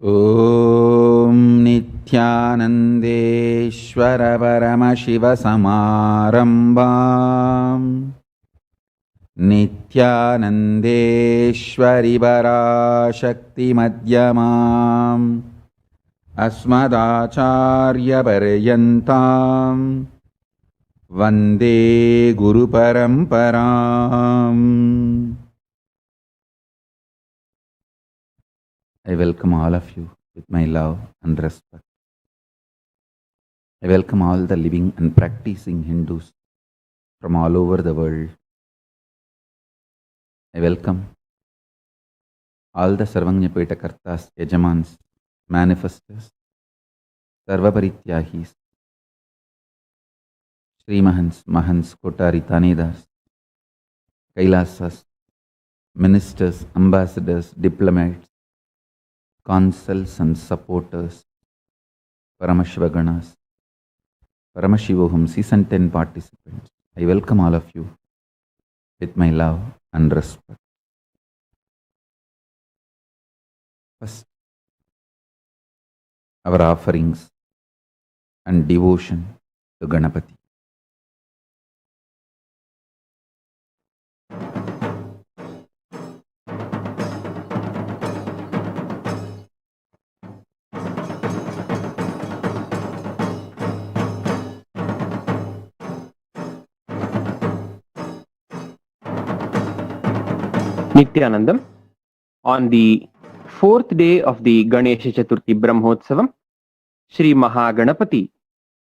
ॐ नित्यानन्देश्वर परमशिवसमारम्भाम् नित्यानन्देश्वरि पराशक्तिमध्यमाम् अस्मदाचार्यपर्यन्ताम् वन्दे गुरुपरम्पराम्। I welcome all of you with my love and respect. I welcome all the living and practicing Hindus from all over the world. I welcome all the Sarvanyapeta Kartas, Yajamans, Manifestors, Sarvaparityahis, Sri Mahans, Mahans, Kotari, Tanedars, Kailasas, ministers, ambassadors, diplomats, consuls and supporters, Paramashivaganas, Paramashivoham, 610 participants. I welcome all of you with my love and respect. First, our offerings and devotion to Ganapati. Nityanandam, on the fourth day of the Ganesha Chaturthi Brahmotsavam, Sri Mahaganapati,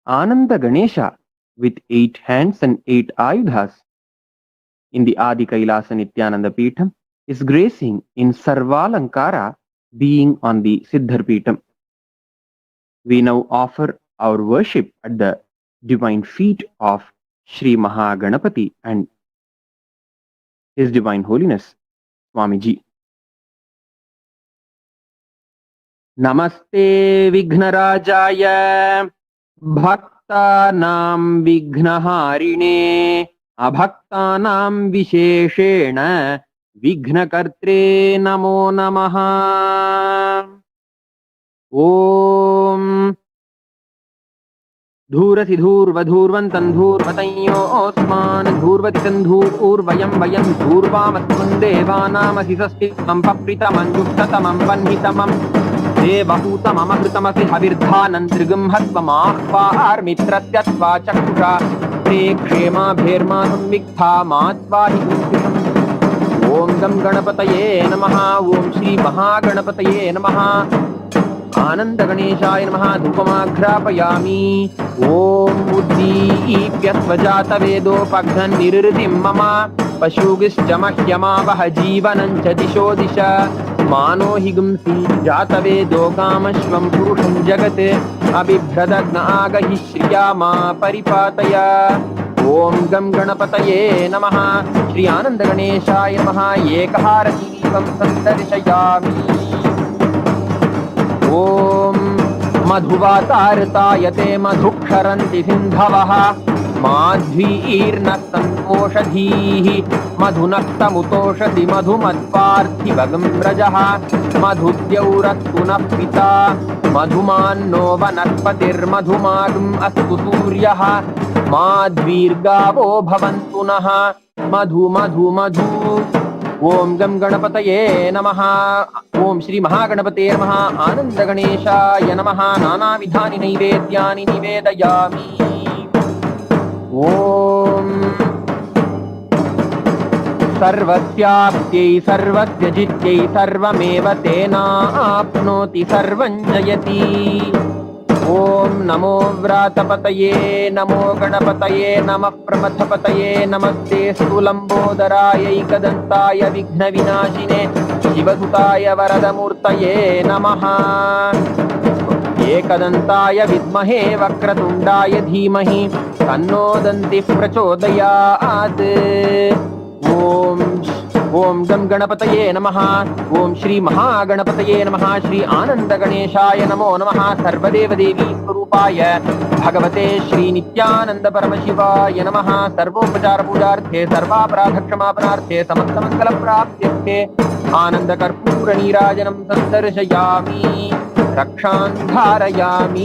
Ananda Ganesha, with 8 hands and 8 ayudhas, in the Adi Kailasa Nityananda Peetham, is gracing in Sarvalankara, being on the Siddhar Peetham. We now offer our worship at the divine feet of Sri Mahaganapati and His Divine Holiness Swamiji. Namaste Vighnarajaya Bhaktanam Vignaharine Abhaktanam Visheshena Vignakartre Namo Namaha. Om Dhurasi Dhurvadhurvan Tandhurvatayyo Osman Dhurvatitandhurvayam Vayam Dhurvamatman Devanamasi Papritaman Yuktatamam Vanhitamam Devahutamam Akritamasi Havirdhanan Trigam Hatvamahvar Mitratyatva Chaksha Prekshema Bherma Samviktha Matvahi Om Gam Ganapataye Namaha Om Shri Mahaganapataye Namaha Ananda Ganeshaya Namaha Dhupamagrapayami. Om Uddipyasvajata Vedo Paghan Nirritim Mama Pashugischa Mahyama Vahajivanancha Disho Disha Mano Higumsi Jata Vedo Kamashvam Purusham Jagate Abhibhradagna Agahi Shriyama Paripataya. Om Gam Ganapataye Namaha Shri Ananda Ganeshaya Namaha Ekaharati Vam Sandarshayami. Om Madhuvatartayate Madhuksharanti Sindhavaha Madhvirna Santoshadhihi Madhunaktamutoshati Madhumatparthivagam Rajaha Madhudyaurattunah Pita Madhumanno Vanatpatir Madhumagam Astu Suryaha Madhvirgavo Bhavantunaha Madhu Madhu Madhu. Om Gam Ganapataye Namaha. Om Shri Mahaganapate Namaha. Ananda Ganeshaya Namaha. Nana Vidhani Naivedyani Nivedayami. Om Sarvasyaptyai Sarvasya Jityai Sarvameva Tena Apnoti Sarvanjayati. Om Namo Vratapataye Namo Ganapataye Namah Pramathapataye Namaste Stulambodharaya Ikadantāya Vighna Vinashine Shivadutaya Varadamurtaye Namaha. Ekadantāya Vidmahe Vakratundaya Dhimahi Tanno Danti Prachodayāt. Om Gam Ganapataye Namaha. Om Shri Mahaganapataye Namaha. Shri Ananda Ganeshaya Namo Namaha. Sarvadeva Devi Swarupaya Bhagavate Shri Nityananda Paramashivaya Namaha. Sarvopachara Pujarthe Sarvaparadhakshamapanaarthe Samastamangala Praptyarthe Ananda Karpura Nirajanam Sandarshayami. रक्षान् धारयामि।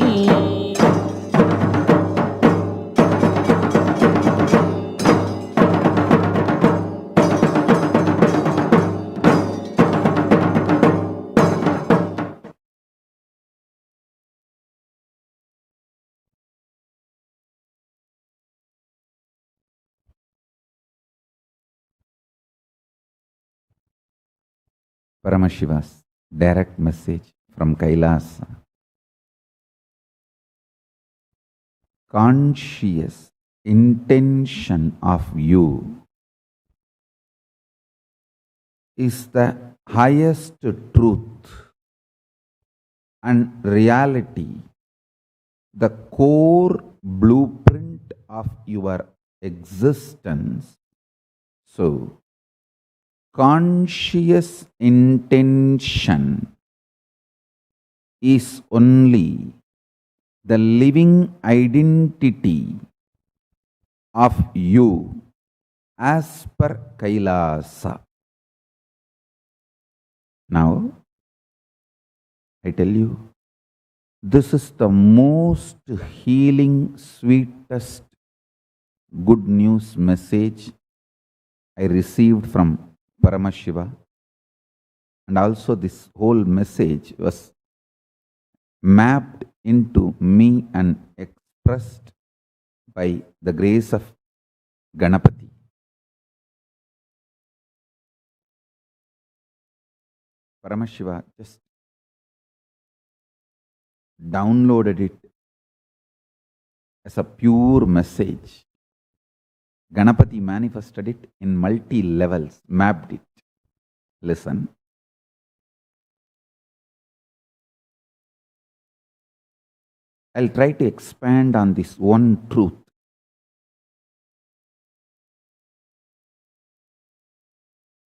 Paramashiva's direct message from Kailasa. Conscious intention of you is the highest truth and reality, the core blueprint of your existence. So, conscious intention is only the living identity of you as per Kailasa. Now, I tell you, this is the most healing, sweetest good news message I received from Paramashiva. And also this whole message was mapped into me and expressed by the grace of Ganapati. Paramashiva just downloaded it as a pure message. Ganapati manifested it in multi-levels, mapped it. Listen. I'll try to expand on this one truth.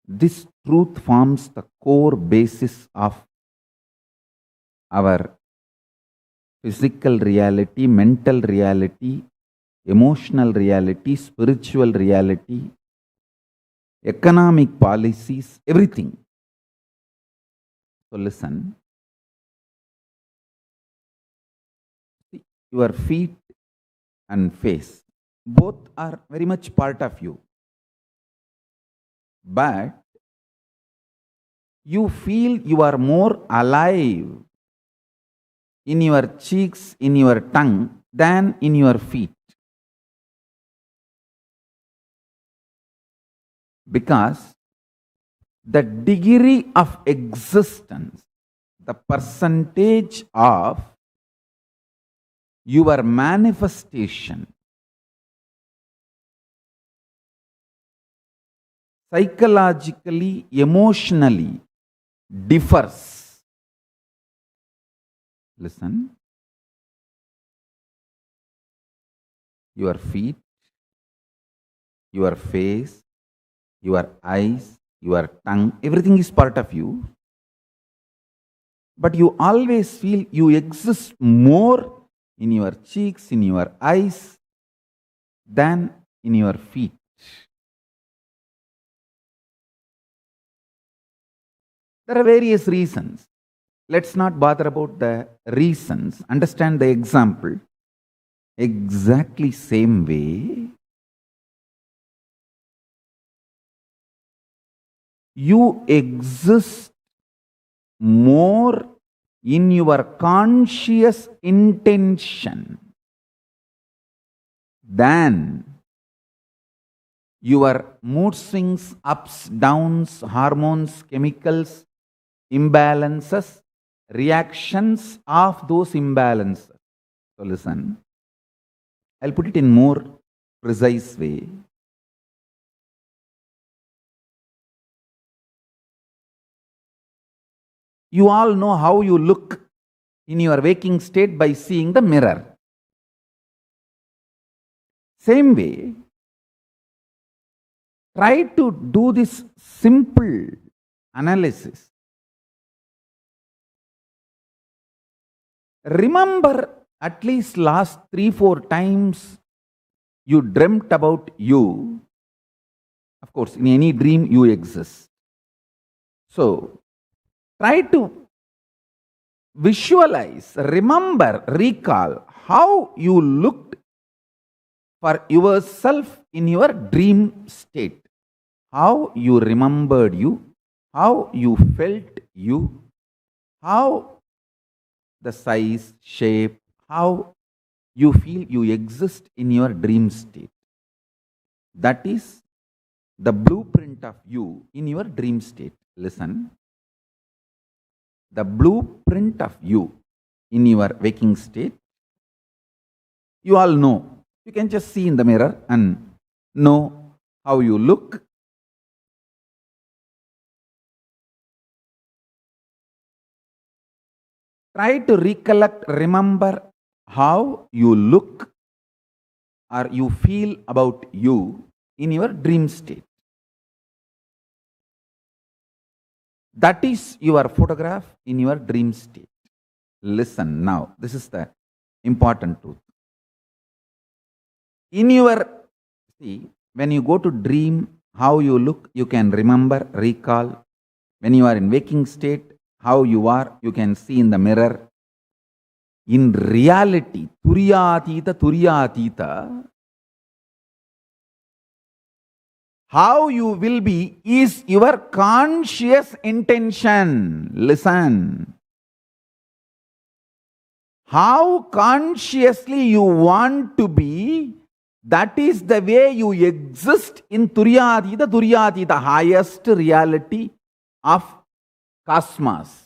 This truth forms the core basis of our physical reality, mental reality, emotional reality, spiritual reality, economic policies, everything. So listen. Your feet and face, both are very much part of you. But you feel you are more alive in your cheeks, in your tongue, than in your feet. Because the degree of existence, the percentage of your manifestation, psychologically, emotionally differs. Listen. Your feet, your face, your eyes, your tongue, everything is part of you. But you always feel you exist more in your cheeks, in your eyes, than in your feet. There are various reasons. Let's not bother about the reasons. Understand the example. Exactly same way, you exist more in your conscious intention than your mood swings, ups, downs, hormones, chemicals, imbalances, reactions of those imbalances. So listen, I'll put it in more precise way. You all know how you look in your waking state by seeing the mirror. Same way, try to do this simple analysis. Remember at least last 3-4 times you dreamt about you. Of course, in any dream you exist. So, try to visualize, remember, recall how you looked for yourself in your dream state. How you remembered you, how you felt you, how the size, shape, how you feel you exist in your dream state. That is the blueprint of you in your dream state. Listen. The blueprint of you in your waking state, you all know. You can just see in the mirror and know how you look. Try to recollect, remember how you look or you feel about you in your dream state. That is your photograph in your dream state. Listen now, this is the important truth. In your, see, when you go to dream, how you look, you can remember, recall. When you are in waking state, how you are, you can see in the mirror. In reality, Turyatita, how you will be is your conscious intention. Listen. How consciously you want to be, that is the way you exist in Turyatita, the highest reality of cosmos.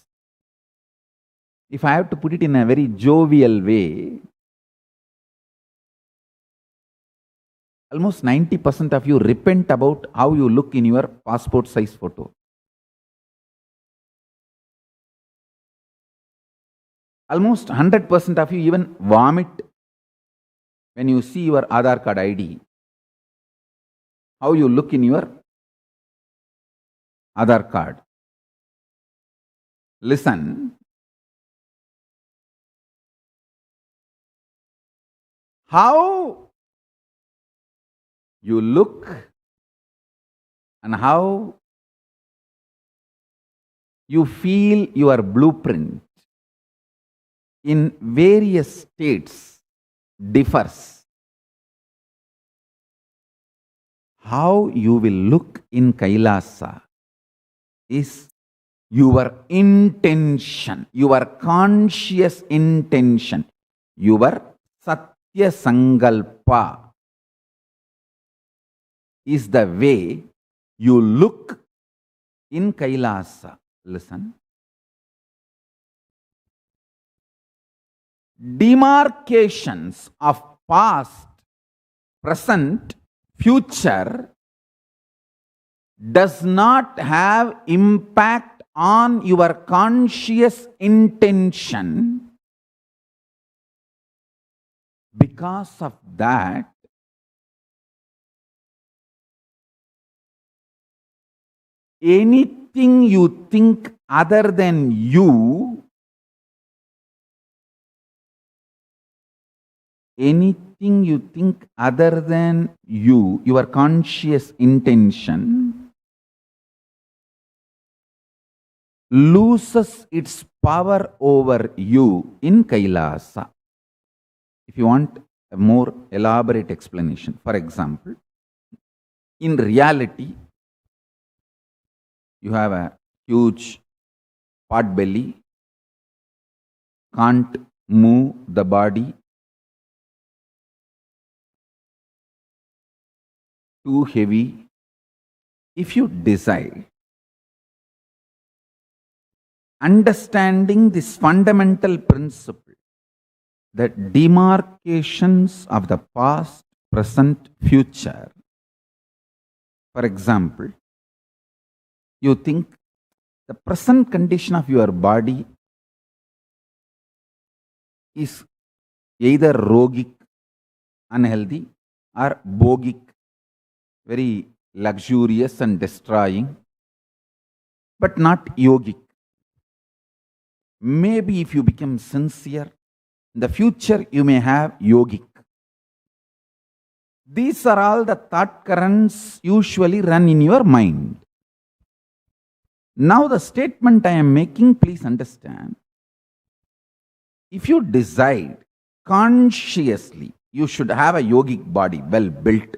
If I have to put it in a very jovial way, almost 90% of you repent about how you look in your passport size photo. Almost 100% of you even vomit when you see your Aadhaar card ID. How you look in your Aadhaar card. Listen. How you look and how you feel your blueprint in various states differs. How you will look in Kailasa is your intention, your conscious intention, your Satya Sankalpa is the way you look in Kailasa. Listen. Demarcations of past, present, future does not have impact on your conscious intention. Because of that, anything you think other than you, anything you think other than you, your conscious intention, loses its power over you in Kailasa. If you want a more elaborate explanation, for example, in reality, you have a huge pot belly, can't move the body, too heavy. If you decide, understanding this fundamental principle, that demarcations of the past, present, future, for example, you think the present condition of your body is either rogic, unhealthy, or bogic, very luxurious and destroying, but not yogic. Maybe if you become sincere, in the future you may have yogic. These are all the thought currents usually run in your mind. Now the statement I am making, please understand, if you decide consciously, you should have a yogic body, well built,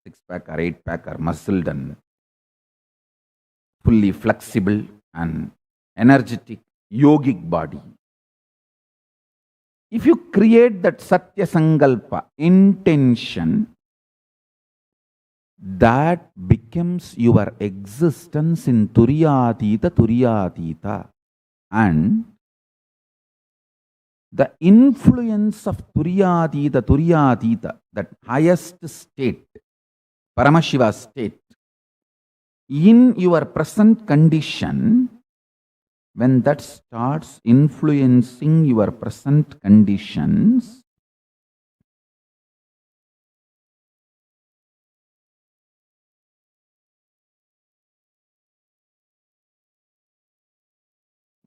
6-pack or 8-pack or muscled and fully flexible and energetic yogic body. If you create that Satya Sankalpa intention, that becomes your existence in Turiyatita. And the influence of Turiyatita, that highest state, Paramashiva state, in your present condition, when that starts influencing your present conditions,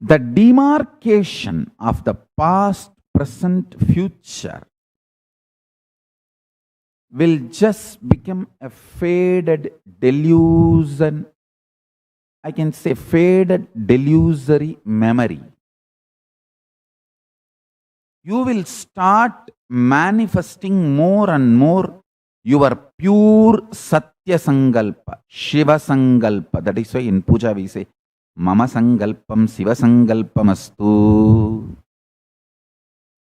the demarcation of the past, present, future will just become a faded delusion. I can say faded delusory memory. You will start manifesting more and more your pure Satya Sankalpa, Shiva Sankalpa. That is why in puja we say, Mama Sankalpam Shiva Sankalpamastu.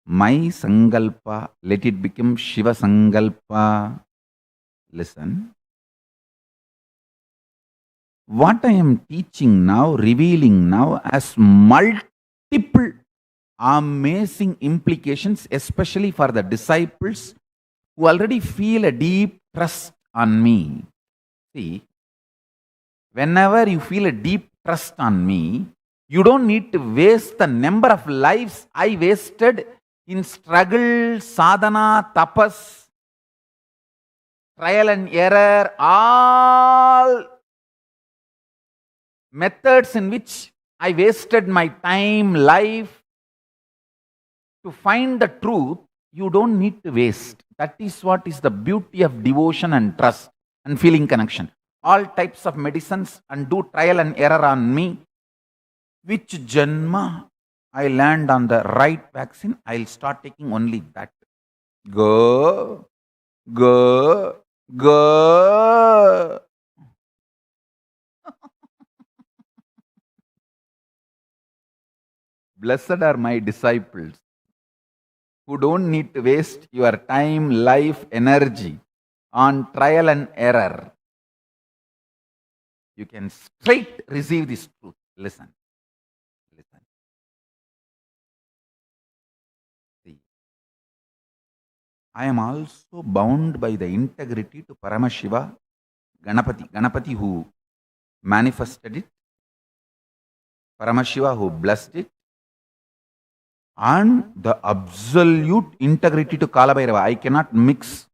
My Sankalpa, let it become Shiva Sankalpa. Listen. What I am teaching now, revealing now, has multiple amazing implications, especially for the disciples who already feel a deep trust on me. See, whenever you feel a deep trust on me, you don't need to waste the number of lives I wasted in struggle, sadhana, tapas, trial and error, all methods in which I wasted my time, life. To find the truth, you don't need to waste. That is what is the beauty of devotion and trust and feeling connection. All types of medicines and do trial and error on me. Which janma I land on the right vaccine, I'll start taking only that. Go, go, go. Blessed are my disciples who don't need to waste your time, life, energy on trial and error. You can straight receive this truth. Listen. Listen. See. I am also bound by the integrity to Paramashiva, Ganapati who manifested it, Paramashiva who blessed it, and the absolute integrity to Kalabhairava. I cannot mix,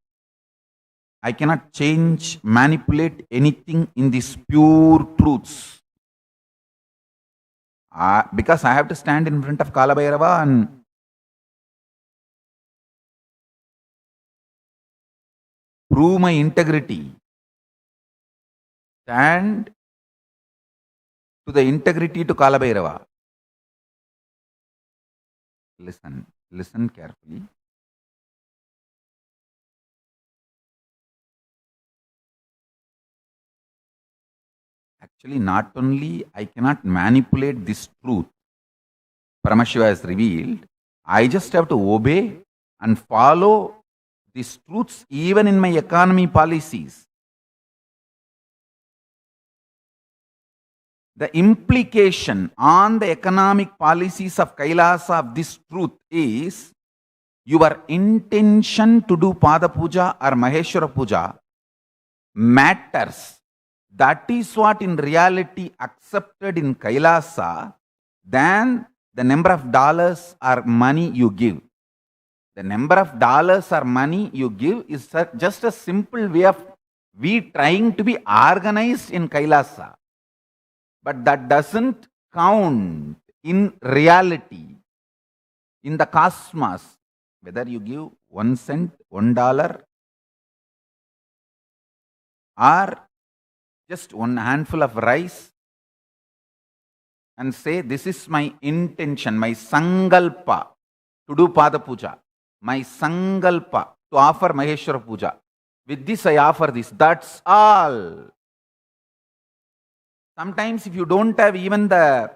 I cannot change, manipulate anything in these pure truths. Because I have to stand in front of Kalabhairava and prove my integrity. Stand to the integrity to Kalabhairava. Listen, listen carefully. Actually, not only I cannot manipulate this truth, Paramashiva has revealed, I just have to obey and follow these truths even in my economy policies. The implication on the economic policies of Kailasa of this truth is your intention to do Pada Puja or Maheshwara Puja matters. That is what in reality accepted in Kailasa than the number of dollars or money you give. The number of dollars or money you give is just a simple way of we trying to be organized in Kailasa. But that doesn't count in reality, in the cosmos, whether you give 1 cent, $1, or just one handful of rice and say, this is my intention, my sankalpa. to do Pada Puja. My Sangalpa to offer Maheshwara Puja. With this I offer this. That's all. Sometimes if you don't have even the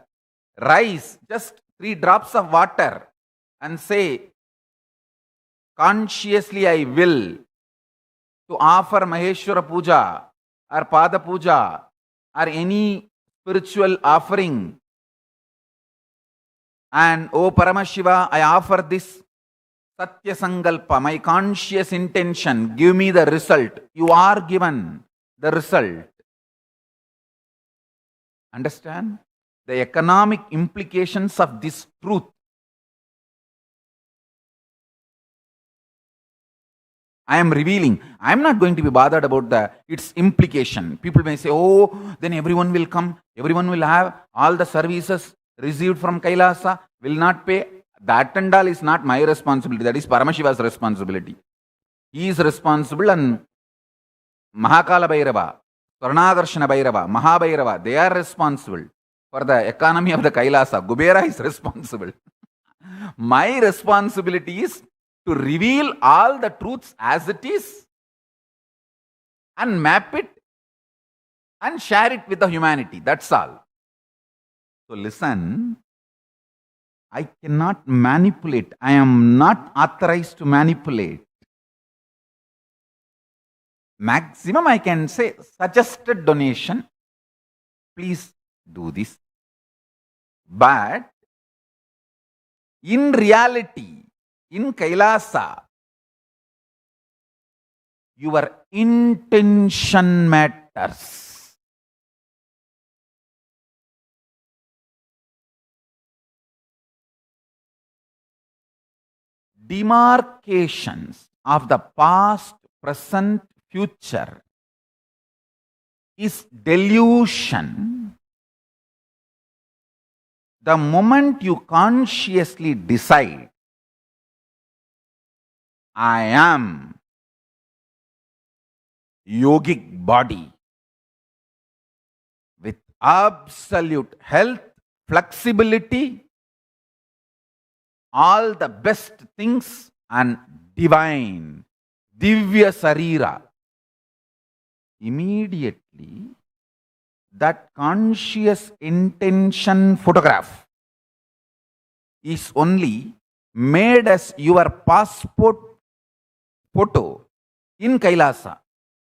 rice, just 3 drops of water and say, consciously I will to offer Maheshwara Puja or Pada Puja or any spiritual offering. And O Paramashiva, I offer this Satya Sankalpa, my conscious intention, give me the result. You are given the result. Understand? The economic implications of this truth. I am revealing. I am not going to be bothered about its implication. People may say, oh, then everyone will come. Everyone will have all the services received from Kailasa, will not pay. That and all is not my responsibility. That is Paramashiva's responsibility. He is responsible, and Mahakala Bhairava, Swarnagarshana Bhairava, Mahabhairava, they are responsible for the economy of the Kailasa. Kubera is responsible. My responsibility is to reveal all the truths as it is and map it and share it with the humanity. That's all. So listen, I cannot manipulate. I am not authorized to manipulate. Maximum I can say suggested donation. Please do this. But in reality, in Kailasa, your intention matters. Demarcations of the past, present, future is delusion. The moment you consciously decide, I am yogic body with absolute health, flexibility, all the best things, and divine, Divya Sarira. Immediately, that conscious intention photograph is only made as your passport photo in Kailasa.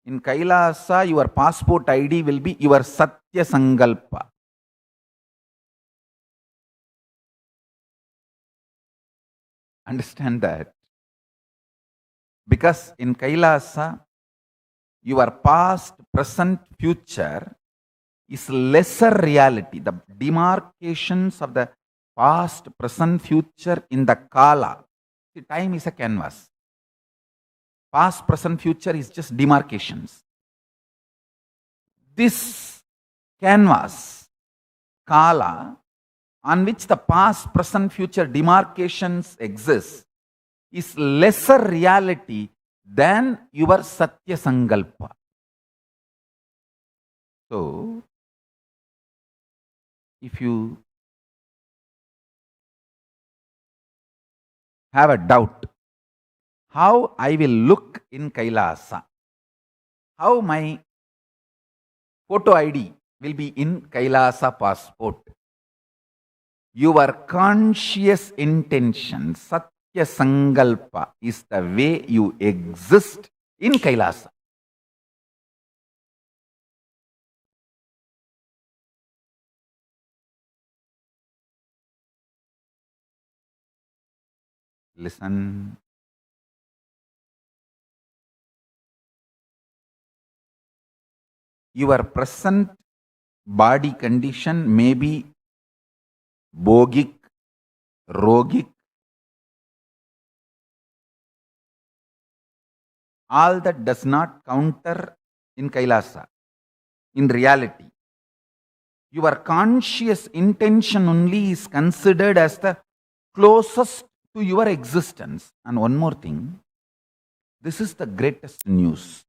In Kailasa, your passport ID will be your Satya Sankalpa. Understand that? Because in Kailasa, your past, present, future is lesser reality. The demarcations of the past, present, future in the Kala. See, time is a canvas. Past, present, future is just demarcations. This canvas, Kala, on which the past, present, future demarcations exist, is lesser reality than your Satya Sankalpa. So, if you have a doubt, how I will look in Kailasa, how my photo ID will be in Kailasa passport, your conscious intention, Satya Sankalpa, is the way you exist in Kailasa. Listen. Your present body condition may be bogic, rogic. All that does not counter in Kailasa, in reality. Your conscious intention only is considered as the closest to your existence. And one more thing, this is the greatest news.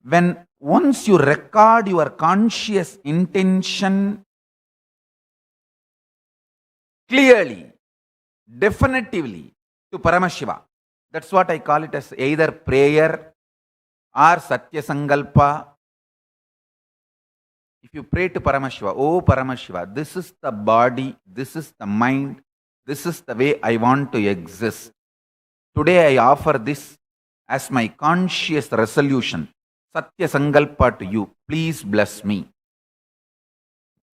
When once you record your conscious intention clearly, definitively to Paramashiva. That's what I call it as either prayer or Satya Sankalpa. If you pray to Paramashiva, oh Paramashiva, this is the body, this is the mind, this is the way I want to exist. Today I offer this as my conscious resolution, Satya Sankalpa to you. Please bless me.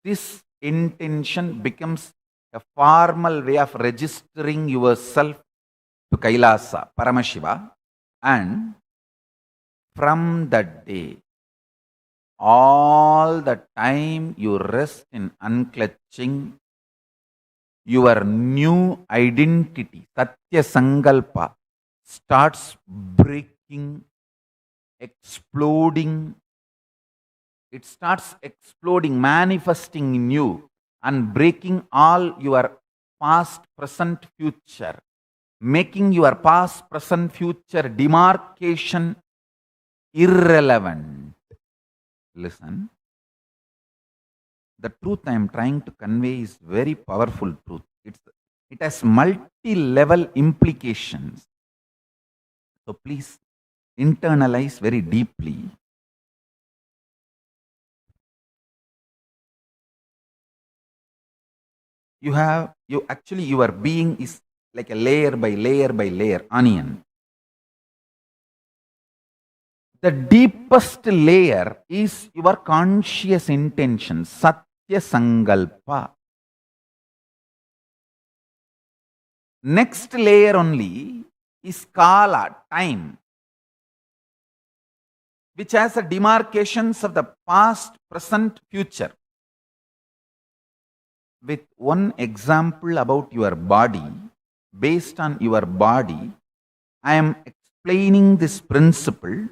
This intention becomes a formal way of registering yourself to Kailasa, Paramashiva, and from that day, all the time you rest in unclutching your new identity, Satya Sankalpa, starts breaking, exploding. It starts exploding, manifesting in you, and breaking all your past, present, future, making your past, present, future demarcation irrelevant. Listen, the truth I am trying to convey is very powerful truth. It has multi-level implications. So please internalize very deeply. Your being is like a layer by layer onion. The deepest layer is your conscious intention, Satya Sankalpa. Next layer only is Kala, time, which has the demarcations of the past, present, future. With one example about your body, based on your body, I am explaining this principle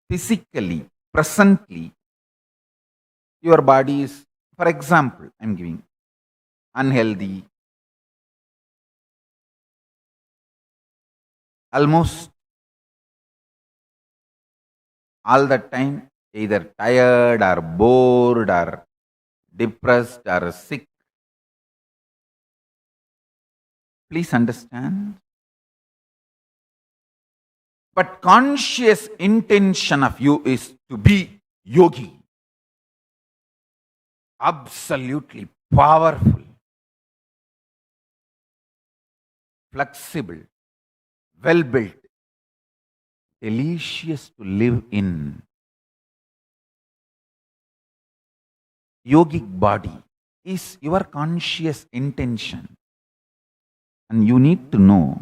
physically, presently. Your body is, for example, I am giving unhealthy, almost all the time, either tired or bored or depressed or sick. Please understand. But conscious intention of you is to be yogi. Absolutely powerful, flexible, well built, delicious to live in. Yogic body is your conscious intention. And you need to know,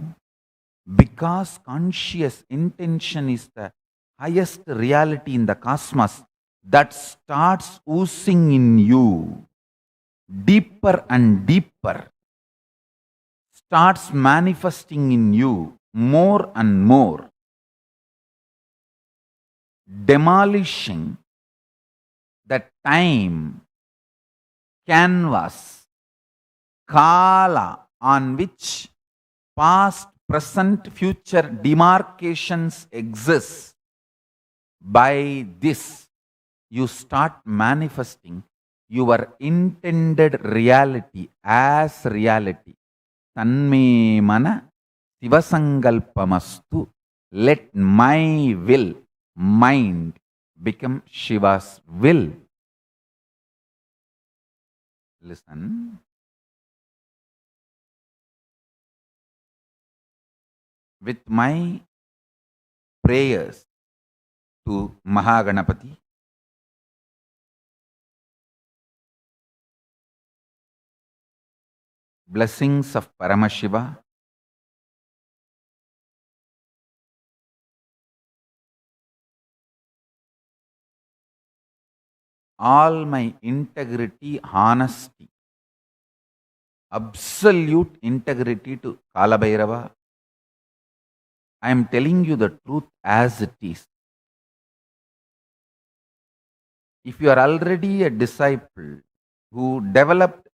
because conscious intention is the highest reality in the cosmos, that starts oozing in you deeper and deeper, starts manifesting in you more and more, demolishing the time canvas, Kala, on which past, present, future demarcations exist. By this, you start manifesting your intended reality as reality. Tanme mana Sivasankalpamastu. Let my will, mind, become Shiva's will. Listen. With my prayers to Mahaganapati, blessings of Paramashiva, all my integrity, honesty, absolute integrity to Kalabhairava. I am telling you the truth as it is. If you are already a disciple who developed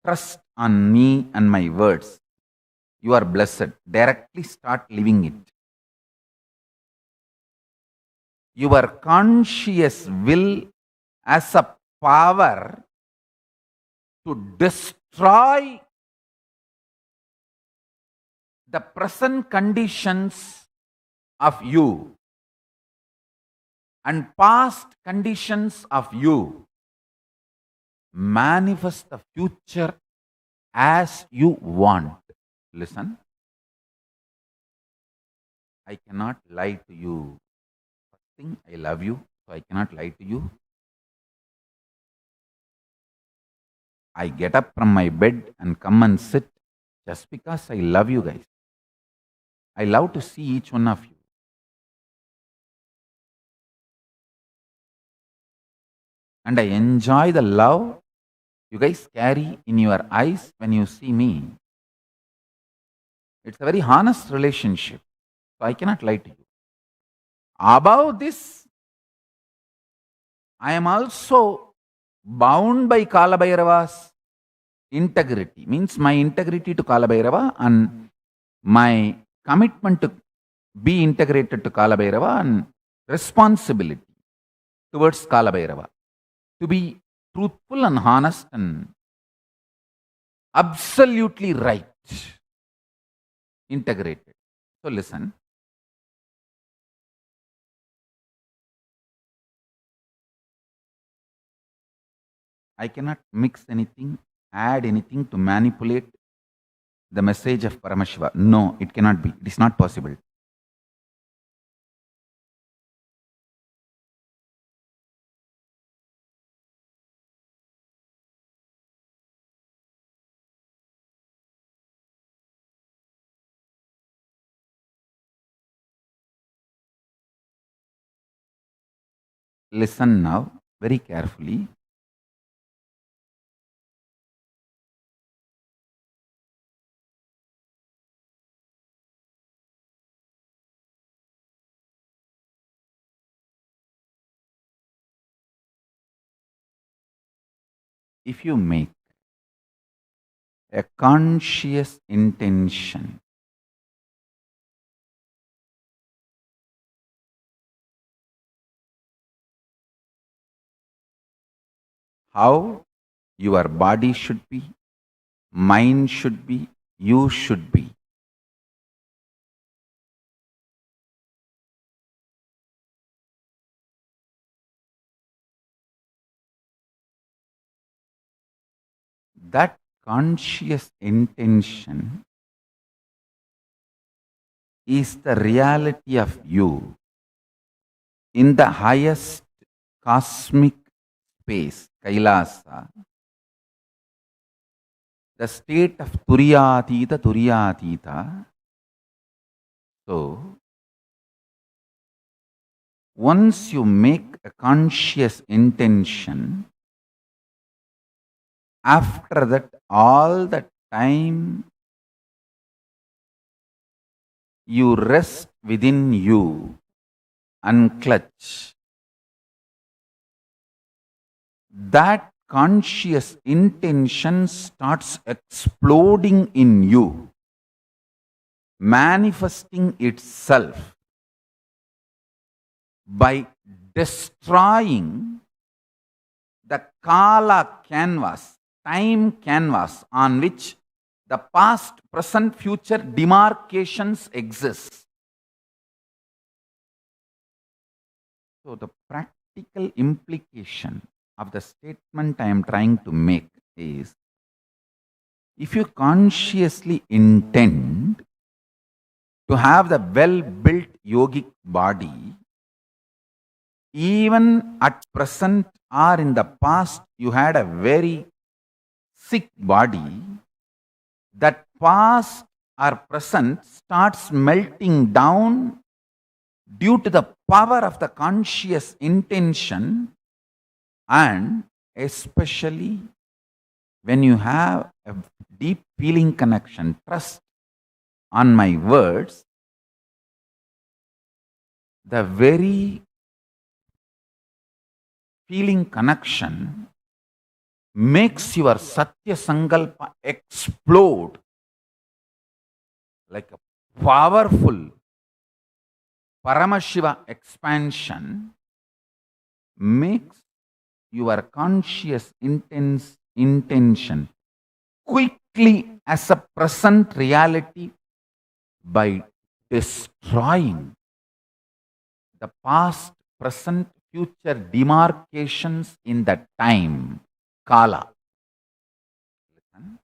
trust on me and my words, you are blessed. Directly start living it. Your conscious will as a power to destroy the present conditions of you and past conditions of you. Manifest the future as you want. Listen, I cannot lie to you. First thing, I love you, so I cannot lie to you. I get up from my bed and come and sit just because I love you guys. I love to see each one of you. And I enjoy the love you guys carry in your eyes when you see me. It's a very honest relationship. So I cannot lie to you. Above this, I am also bound by Kalabhairava's integrity. Means my integrity to Kalabhairava and my commitment to be integrated to Kalabhairava and responsibility towards Kalabhairava. To be truthful and honest and absolutely right. Integrated. So listen. I cannot mix anything, add anything to manipulate the message of Paramashiva. No, it cannot be. It is not possible. Listen now very carefully. If you make a conscious intention how your body should be, mind should be, you should be. That conscious intention is the reality of you in the highest cosmic space, Kailasa, the state of Turiyatita. So, once you make a conscious intention, after that, all the time you rest within you, unclutch. That conscious intention starts exploding in you, manifesting itself by destroying the Kala canvas, time canvas on which the past, present, future demarcations exist. So the practical implication of the statement I am trying to make is, if you consciously intend to have the well-built yogic body, even at present or in the past you had a very sick body, that past or present starts melting down due to the power of the conscious intention, and especially when you have a deep feeling connection, trust on my words, the very feeling connection makes your Satya Sankalpa explode like a powerful Paramashiva expansion, makes your conscious intention quickly as a present reality by destroying the past, present, future demarcations in the time, kala. Listen.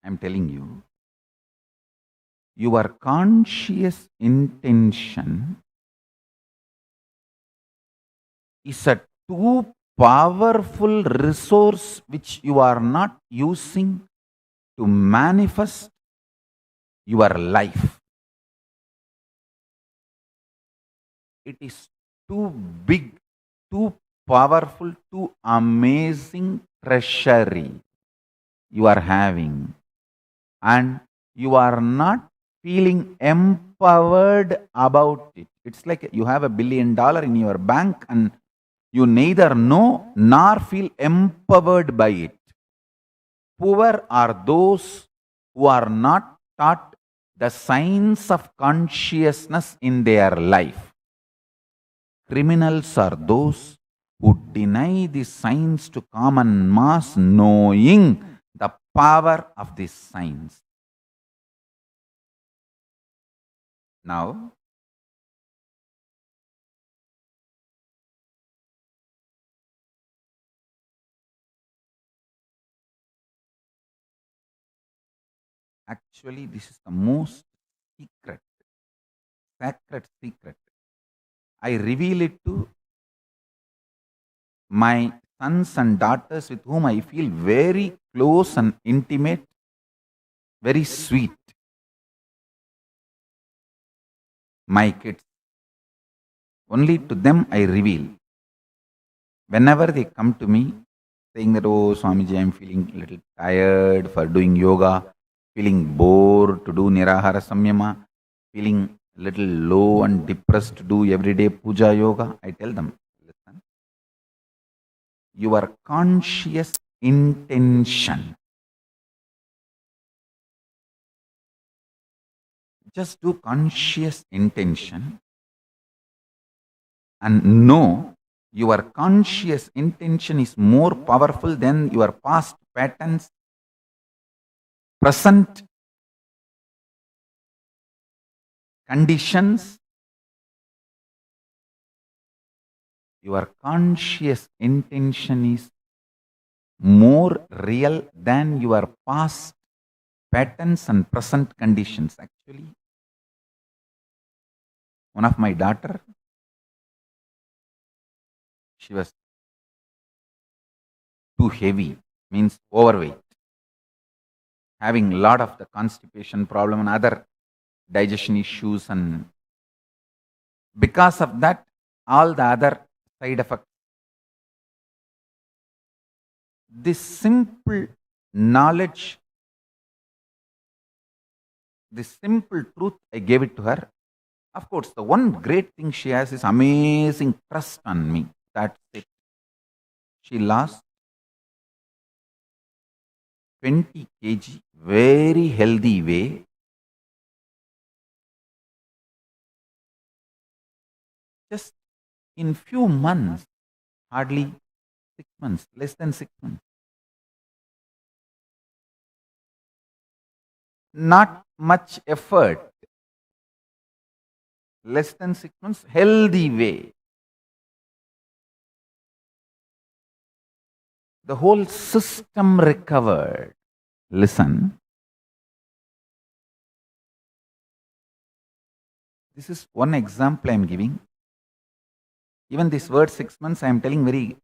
I'm telling you, your conscious intention is a too powerful resource which you are not using to manifest your life. It is too big, too powerful, too amazing treasury you are having, and you are not feeling empowered about it. It's like you have $1 billion in your bank and you neither know nor feel empowered by it. Poor are those who are not taught the science of consciousness in their life. Criminals are those who deny the science to common mass, knowing the power of this science. Now, actually, this is the most secret, sacred secret. I reveal it to my sons and daughters with whom I feel very close and intimate, very sweet. My kids. Only to them I reveal. Whenever they come to me saying that, oh, Swamiji, I'm feeling a little tired for doing yoga, feeling bored to do Nirahara Samyama, feeling a little low and depressed to do everyday puja yoga, I tell them, listen, your conscious intention, just do conscious intention and know your conscious intention is more powerful than your past patterns, present conditions. Your conscious intention is more real than your past patterns and present conditions. Actually, one of my daughter, she was too heavy, means overweight, having a lot of the constipation problem and other digestion issues, and because of that, all the other side effects. This simple knowledge, this simple truth, I gave it to her. Of course, the one great thing she has is amazing trust on me. That's it. She lost 20 kg, very healthy way. Just in few months, hardly 6 months, less than 6 months. Not much effort. Less than 6 months, healthy way. The whole system recovered. Listen. This is one example I am giving. Even this word 6 months, I am telling very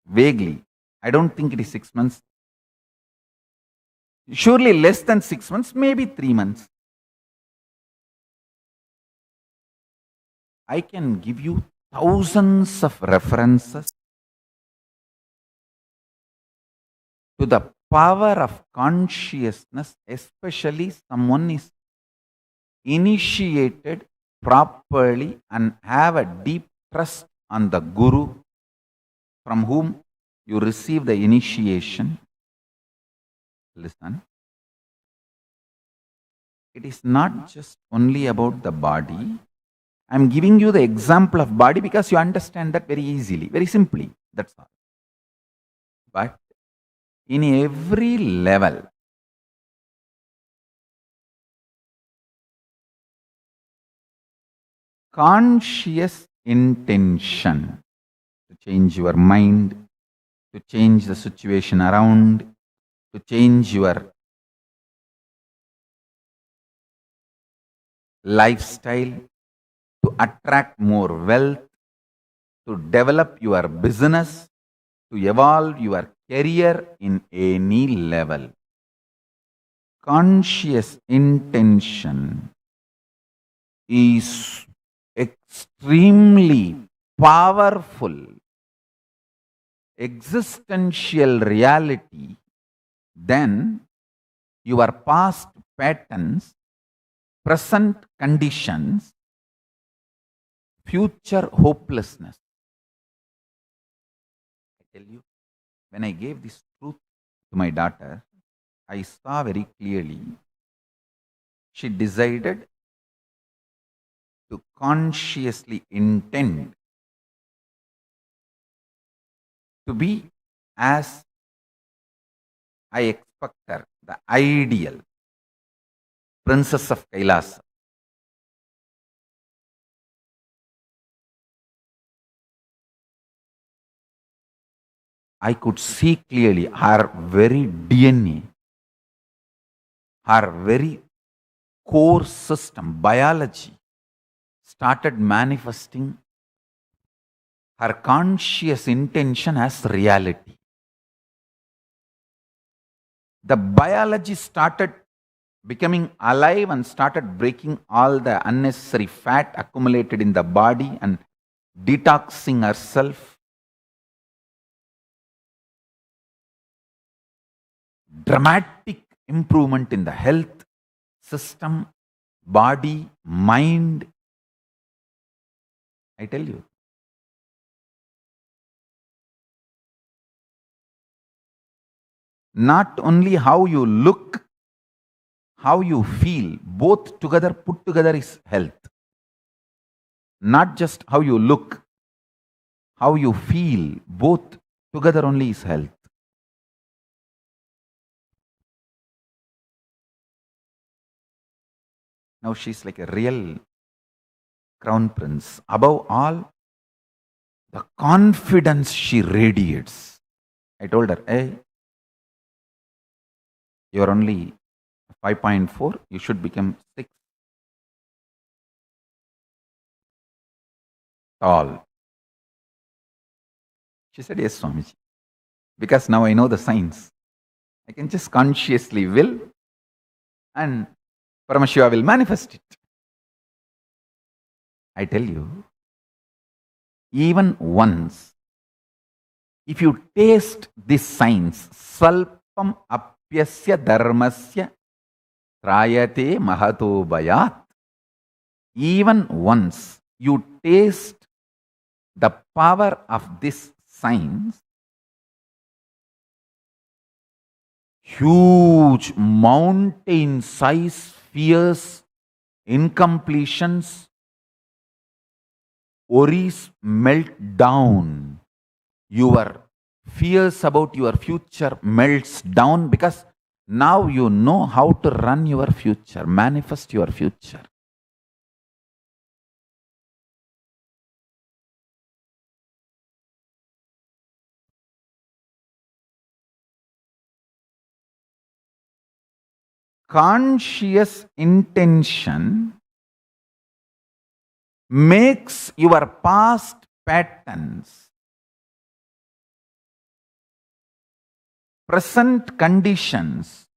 vaguely. I don't think it is 6 months. Surely less than 6 months, maybe 3 months. I can give you thousands of references to the power of consciousness, especially someone is initiated properly and have a deep trust on the Guru from whom you receive the initiation. Listen. It is not just only about the body. I'm giving you the example of body because you understand that very easily, very simply. That's all. But in every level, conscious intention to change your mind, to change the situation around, to change your lifestyle, to attract more wealth, to develop your business, to evolve your career in any level. Conscious intention is extremely powerful existential reality than your past patterns, present conditions, future hopelessness. I tell you, when I gave this truth to my daughter, I saw very clearly she decided to consciously intend to be as I expect her, the ideal princess of Kailas. I could see clearly her very DNA, her very core system, biology, started manifesting her conscious intention as reality. The biology started becoming alive and started breaking all the unnecessary fat accumulated in the body and detoxing herself. Dramatic improvement in the health system, body, mind. I tell you. Not only how you look, how you feel, both together, put together is health. Not just how you look, how you feel, both together only is health. Now she's like a real crown prince. Above all, the confidence she radiates. I told her, hey, you're only 5.4, you should become 6 tall. She said, yes, Swamiji. Because now I know the science. I can just consciously will and Paramashiva will manifest it. I tell you, even once, if you taste this science, salpam apyasya dharmasya trayate mahato bayat, even once you taste the power of this science, huge mountain size fears, incompletions, worries melt down. Your fears about your future melts down because now you know how to run your future, manifest your future. Conscious intention makes your past patterns, present conditions,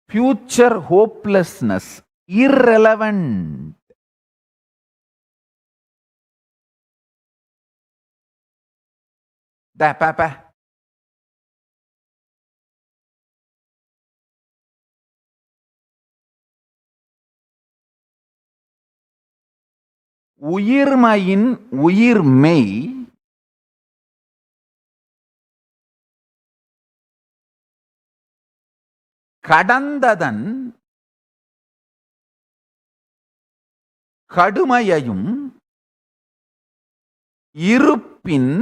future hopelessness irrelevant. Papa. உயிர்மையின் உயிர்மெய் கடந்ததன் கடுமையையும் இருப்பின்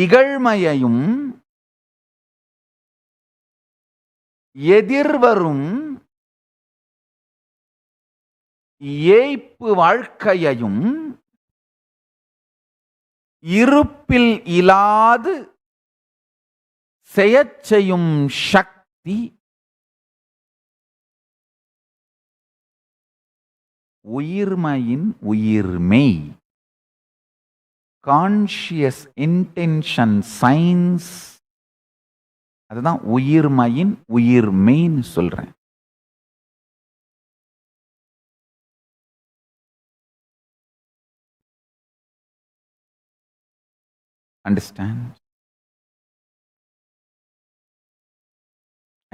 இகழ்மையையும் எதிர்வரும் ஏய்ப்பு வாழ்க்கையையும் இருப்பில் இலாது செயச் செய்யும் சக்தி உயிர்மையின் உயிர்மெய். Conscious intention science, அதுதான் உயிர்மையின் உயிர்மெய்ன்னு சொல்றேன். Understand?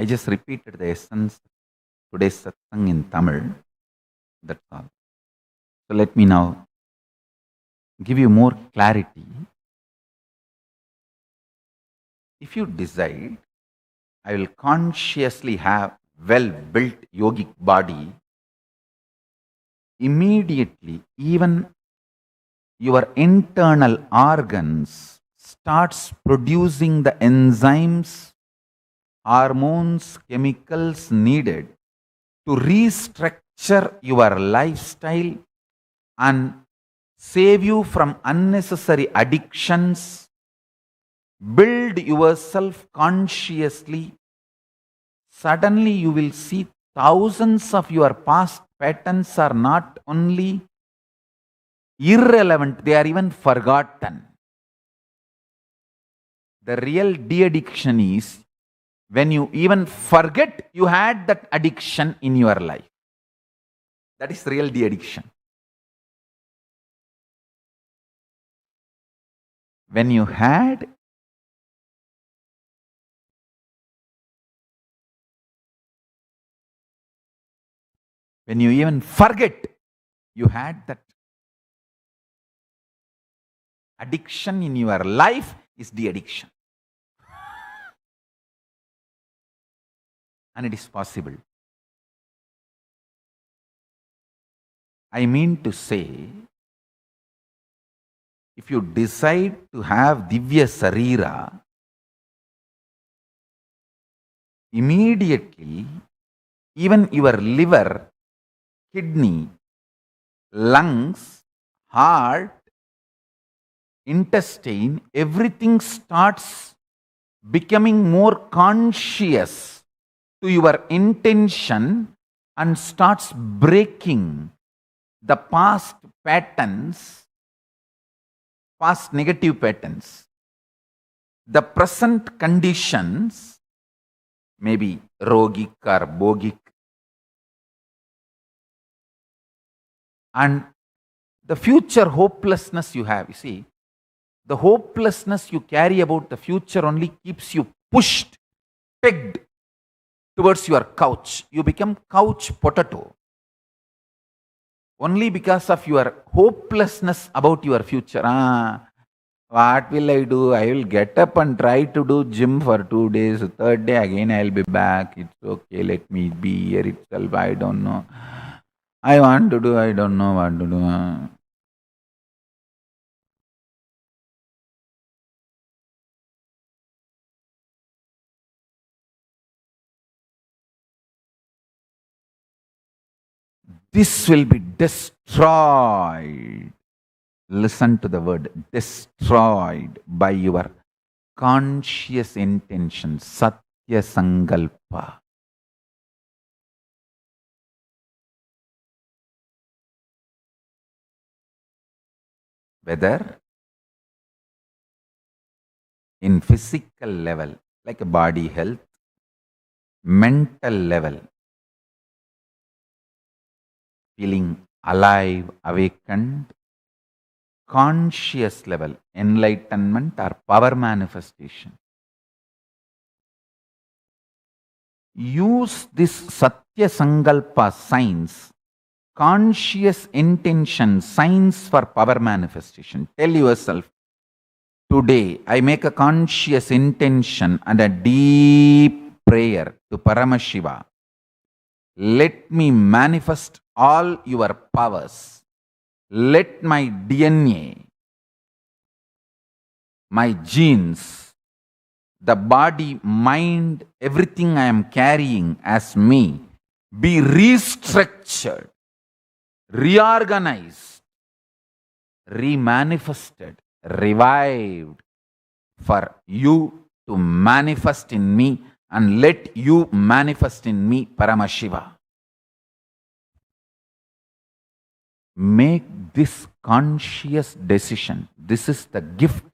I just repeated the essence of today's satsang in Tamil. That's all. So let me now give you more clarity. If you decide, I will consciously have well-built yogic body, immediately even your internal organs starts producing the enzymes, hormones, chemicals needed to restructure your lifestyle and save you from unnecessary addictions. Build yourself consciously. Suddenly you will see thousands of your past patterns are not only irrelevant, they are even forgotten. The real de-addiction is when you even forget you had that addiction in your life. That is real de-addiction. When you had when you even forget you had that addiction in your life is de-addiction. And it is possible. I mean to say, if you decide to have Divya Sarira, immediately even your liver, kidney, lungs, heart, intestine, everything starts becoming more conscious to your intention and starts breaking the past patterns, past negative patterns. The present conditions may be rogic or bogic, and the future hopelessness you have. You see, the hopelessness you carry about the future only keeps you pushed, pegged towards your couch. You become couch potato. Only because of your hopelessness about your future. What will I do? I will get up and try to do gym for 2 days. Third day again I will be back. It's okay. Let me be here itself. I don't know. I want to do. I don't know what to do. This will be destroyed. Listen to the word destroyed by your conscious intention, Satya Sankalpa. Whether in physical level, like a body health, mental level, feeling alive, awakened, conscious level, enlightenment or power manifestation. Use this Satya Sankalpa science conscious intention, signs for power manifestation. Tell yourself, today I make a conscious intention and a deep prayer to Paramashiva. Let me manifest all your powers. Let my DNA, my genes, the body, mind, everything I am carrying as me be restructured, reorganized, remanifested, revived for you to manifest in me, and let you manifest in me, Paramashiva. Make this conscious decision. This is the gift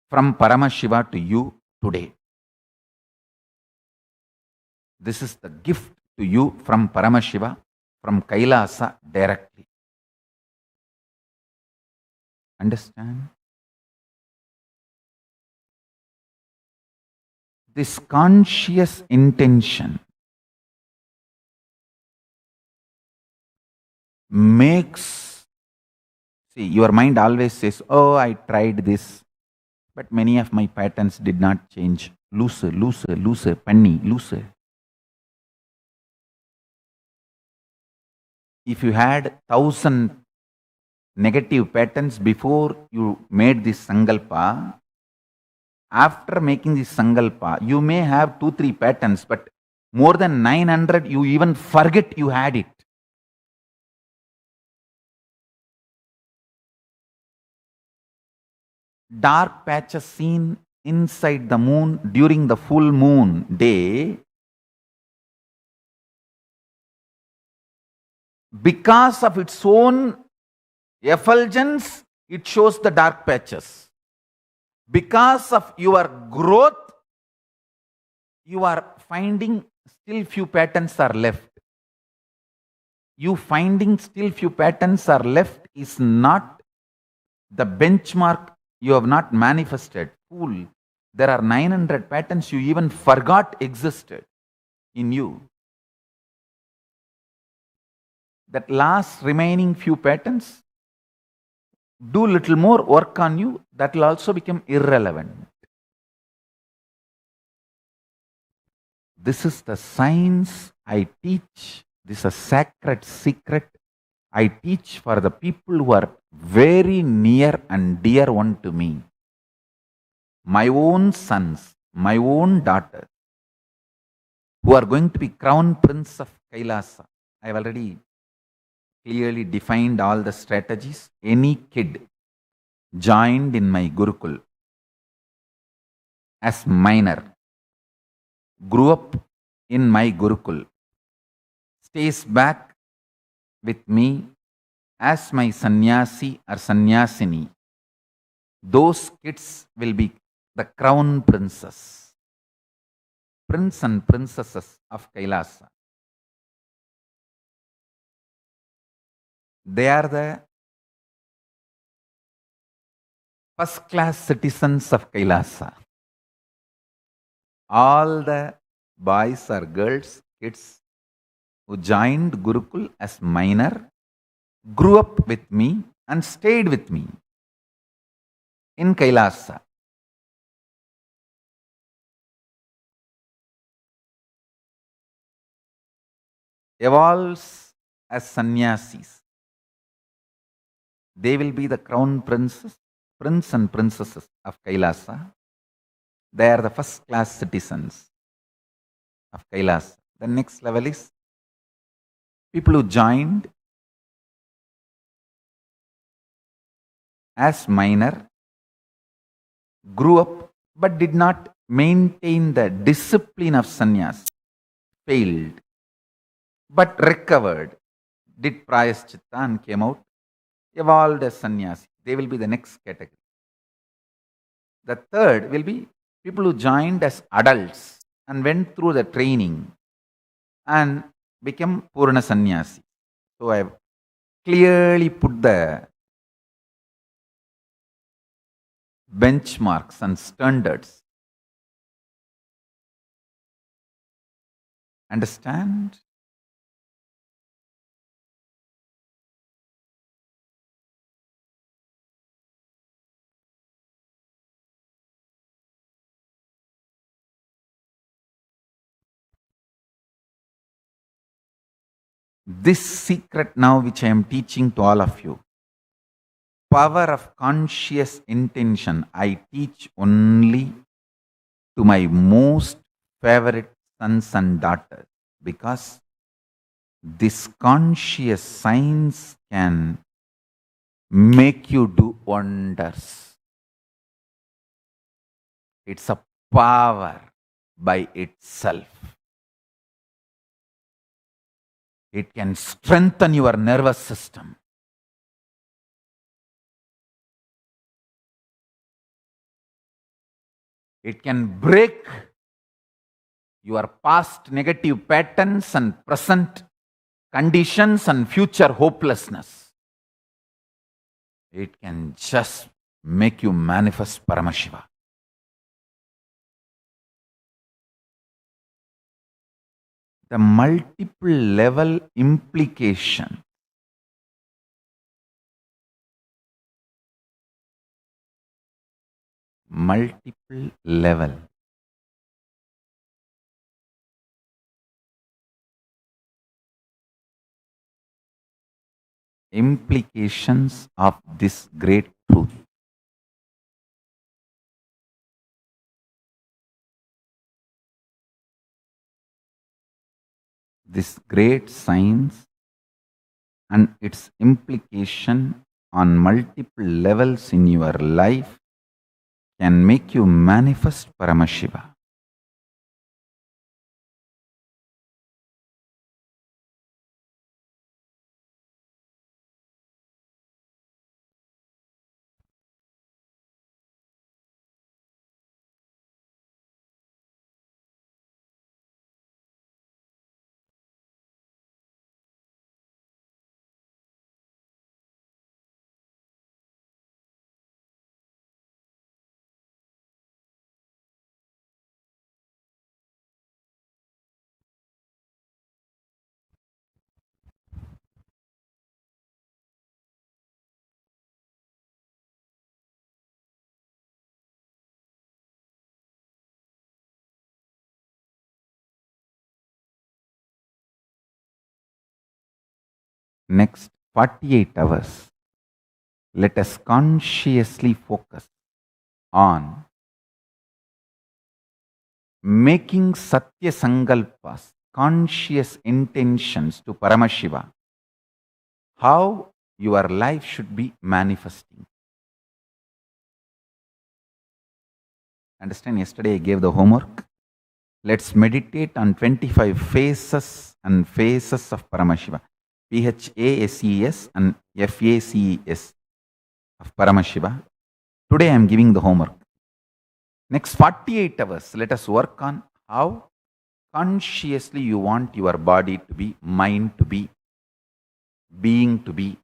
from Paramashiva to you today. This is the gift to you from Paramashiva, from Kailasa directly. Understand? This conscious intention makes, see, your mind always says, oh, I tried this, but many of my patterns did not change. Looser, looser, looser, penny, looser. If you had 1,000 negative patterns before you made this sankalpa, after making this sankalpa, you may have 2-3 patterns, but more than 900, you even forget you had it. Dark patches seen inside the moon during the full moon day, because of its own effulgence, it shows the dark patches. Because of your growth, you are finding still few patterns are left. You finding still few patterns are left is not the benchmark. You have not manifested. Fool. There are 900 patterns you even forgot existed in you. That last remaining few patterns, do little more work on you, that will also become irrelevant. This is the science I teach. This is a sacred secret I teach for the people who are very near and dear one to me. My own sons, my own daughters, who are going to be crown prince of Kailasa. I have already clearly defined all the strategies. Any kid joined in my Gurukul as minor, grew up in my Gurukul, stays back with me as my sannyasi or sannyasini, those kids will be the crown princes, prince and princesses of Kailasa. They are the first class citizens of Kailasa. All the boys or girls, kids who joined Gurukul as minor, grew up with me and stayed with me in Kailasa. Evolves as sannyasis. They will be the crown princes, prince and princesses of Kailasa. They are the first class citizens of Kailasa. The next level is people who joined as minor, grew up but did not maintain the discipline of sannyas, failed, but recovered, did prayaschitta and came out, evolved as sannyasi. They will be the next category. The third will be people who joined as adults and went through the training and became Purna Sannyasi. So I have clearly put the benchmarks and standards. Understand? This secret now, which I am teaching to all of you, power of conscious intention, I teach only to my most favorite sons and daughters, because this conscious science can make you do wonders. It's a power by itself. It can strengthen your nervous system. It can break your past negative patterns and present conditions and future hopelessness. It can just make you manifest Paramashiva. The multiple level implication implications of this great truth. This great science and its implication on multiple levels in your life can make you manifest Paramashiva. Next 48 hours, let us consciously focus on making Satya Sankalpas, conscious intentions to Paramashiva, how your life should be manifesting. Understand, yesterday I gave the homework. Let's meditate on 25 phases and phases of Paramashiva. PHASES and FACES of Paramashiva. Today I am giving the homework. Next 48 hours, let us work on how consciously you want your body to be, mind to be, being to be.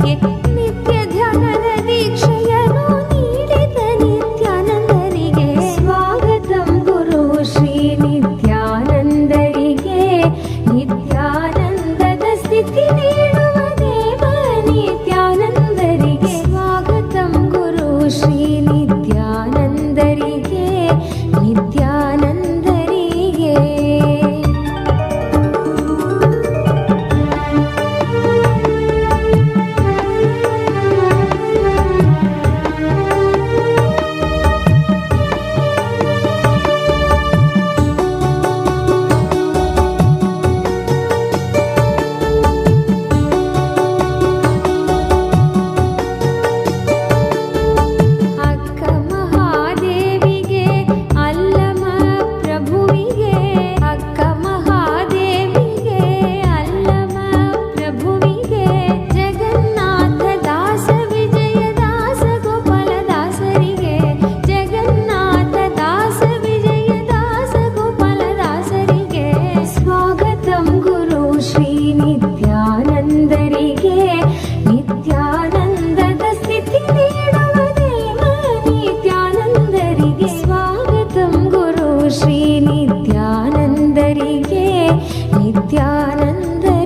ನಿತ್ಯ ಧ್ಯಾನದ ದೀಕ್ಷೆಯನ್ನು ನೀಡಿದ ನಿತ್ಯಾನಂದರಿಗೆ ಸ್ವಾಗತಂ ಗುರು ಶ್ರೀ ನಿತ್ಯಾನಂದರಿಗೆ ನಿತ್ಯಾನಂದದ ಸ್ಥಿತಿ ನೀಡುವ ದೇವ ನಿತ್ಯಾನಂದರಿಗೆ ಸ್ವಾಗತಂ ಗುರು ಶ್ರೀ ನಿತ್ಯಾನಂದರಿಗೆ ನಿತ್ಯಾನಂದರಿಗೆ ಅಕ್ಕ ಮಹಾದೇವಿಗೆ ಅಲ್ಲಮ ಪ್ರಭುವಿಗೆ ಅಕ್ಕ ಮಹಾದೇವಿಗೆ ಅಲ್ಲಮ ಪ್ರಭುವಿಗೆ ಜಗನ್ನಾಥ ದಾಸ ವಿಜಯದಾಸ ಗೋಪಾಲದಾಸರಿಗೆ ಜಗನ್ನಾಥ ದಾಸ ವಿಜಯದಾಸ ಗೋಪಾಲದಾಸರಿಗೆ ಸ್ವಾಗತಂ ಗುರು ಶ್ರೀ ನಿತ್ಯಾನಂದರಿಗೆ ನಿತ್ಯಾನಂದದ ಸ್ಥಿತಿ ನೀಡುವ ದೇವ ನಿತ್ಯಾನಂದರಿಗೆ ಸ್ವಾಗತಂ ಗುರು ಶ್ರೀ ನಿತ್ಯಾನಂದರಿಗೆ ನಿತ್ಯಾನಂದರಿಗೆ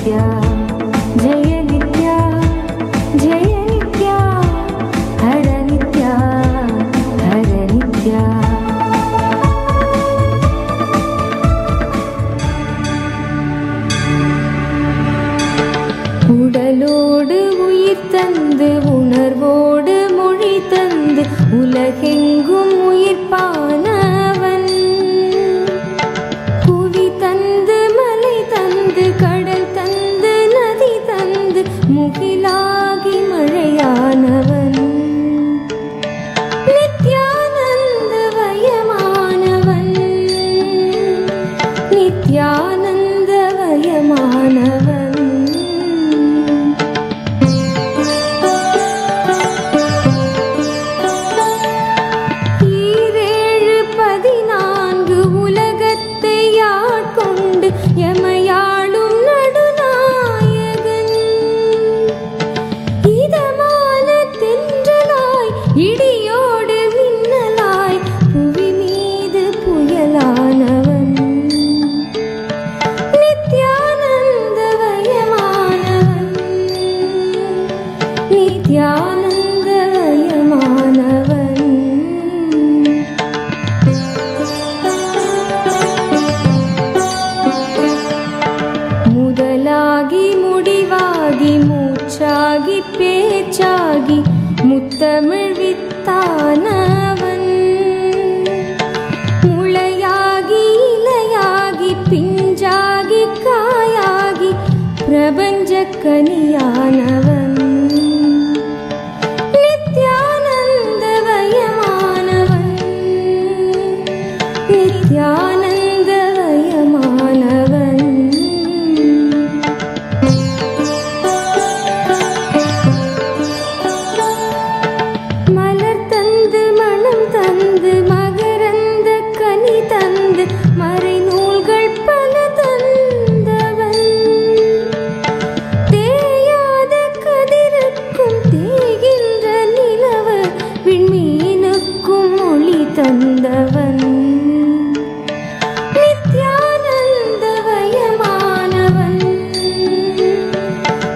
नित्या जय नित्या जय नित्या हर नित्या हर नित्या உடலோடு உயிர் தந்து உணர்வோடு மொழி தந்து உலகெங்கும் உயிர்ப்பானவன் புவி தந்து மலை தந்து கடல் தந்து நதி தந்து முகிலாகி மழையானவன் நித்யானந்த வயமானவன் நித்யானந்த வயமானவன் எமையாளும் நடுநாயகன் இதமான தென்றலாய் இடியோடு மின்னலாய் புவி மீது புயலானவன் நித்யானந்த வயமானவன் நித்யானந்த வயமானவன் முதலாகி முடிவாகி மூச்சாகி பேச்சாகி முத்தமிழ் வித்தானவன் முளையாகி இலையாகி பிஞ்சாகி காயாகி பிரபஞ்ச கனியானவன் நித்யானந்த வயமானவன் நித்யானந்த வயமானவன் மகரந்த கனி தந்து மறைநூல்கள் பல தந்தவன் தேயாத கதிருக்கும் தேகின்ற நிலவு விண்மீனுக்கும் ஒளி தந்தவன் நித்யானந்த வயமானவன்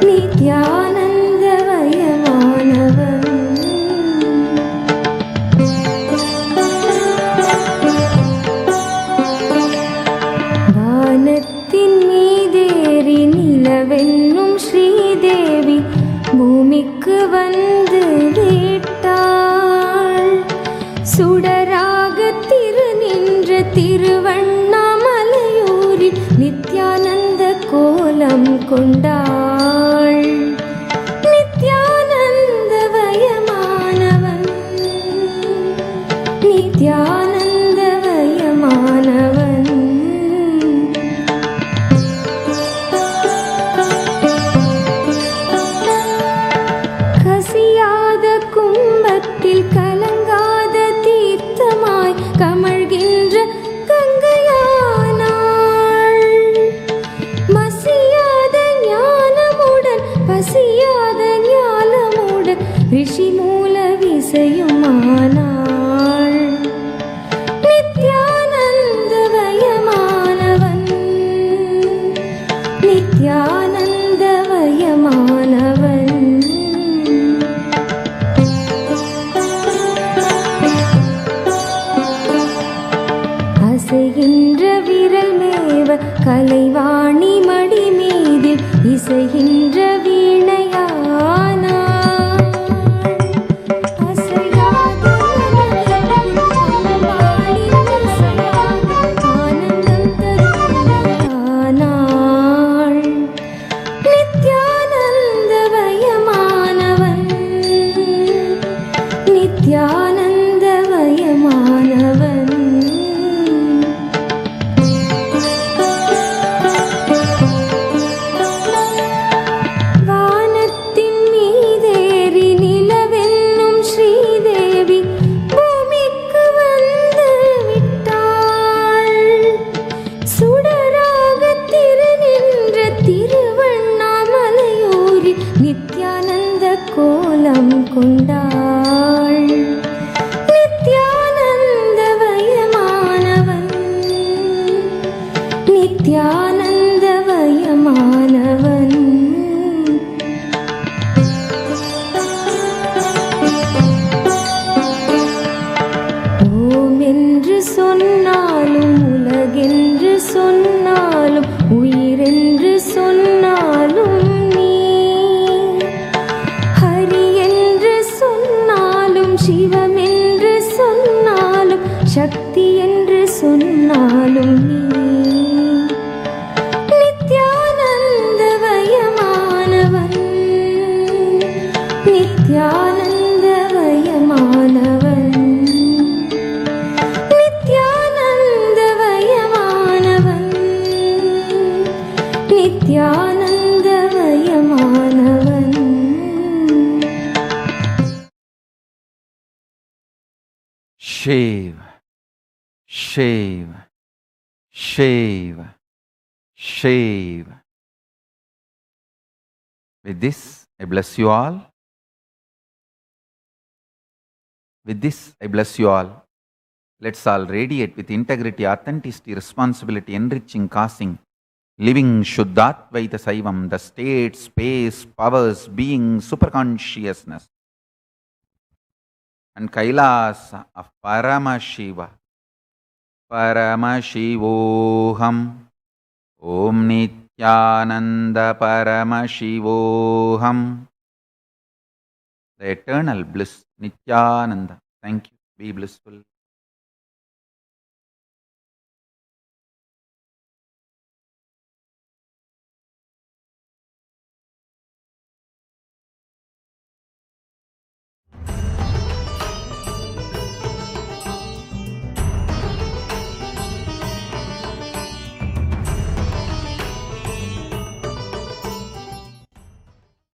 நித்யானந்த வயமானவன் வானத்தின் மீதேறி நிலவென்னும் ஸ்ரீதேவி பூமிக்கு வந்து விட்டாள் சுடராக திரு நின்ற திருவண்ணாமலையூரில் நித்யானந்த கோலம் கொண்டாள் நித்யானந்த வயமானவன் நித்யானந்த வயமானவன் கசியாத கும்பத்தில் கலங்காத தீர்த்தமாய் கமழ்கின்ற கங்கையானாள் மசியாத ஞானமுடன் பசியாத ஞானமுடன் ரிஷி மூல விசையுமானாள் நித்யானந்த வயமானவன் நித்யானந்த வயமானவன் அசைகின்ற விரல் மேவ கலைவாணி மடி மீதில் இசைகின்ற வீணையானாள் அசையாத ஆனந்தம் தருவானாள் Nityananda வயமானவன் Nityananda வயமானவன் நித்யானந்தமயமானவன் நித்யானந்தமயமானவன் நித்யானந்தமயமானவன் Shave, shave, shave, shave. With this, I bless you all. With this, I bless you all. Let's all radiate with integrity, authenticity, responsibility, enriching, causing, living Shuddhatvaita Saivam, the state, space, powers, being, superconsciousness, and Kailasa of Paramashiva. Paramashivoham. Om Nityananda Paramashivoham. The eternal bliss, Nityananda. Thank you. Be blissful.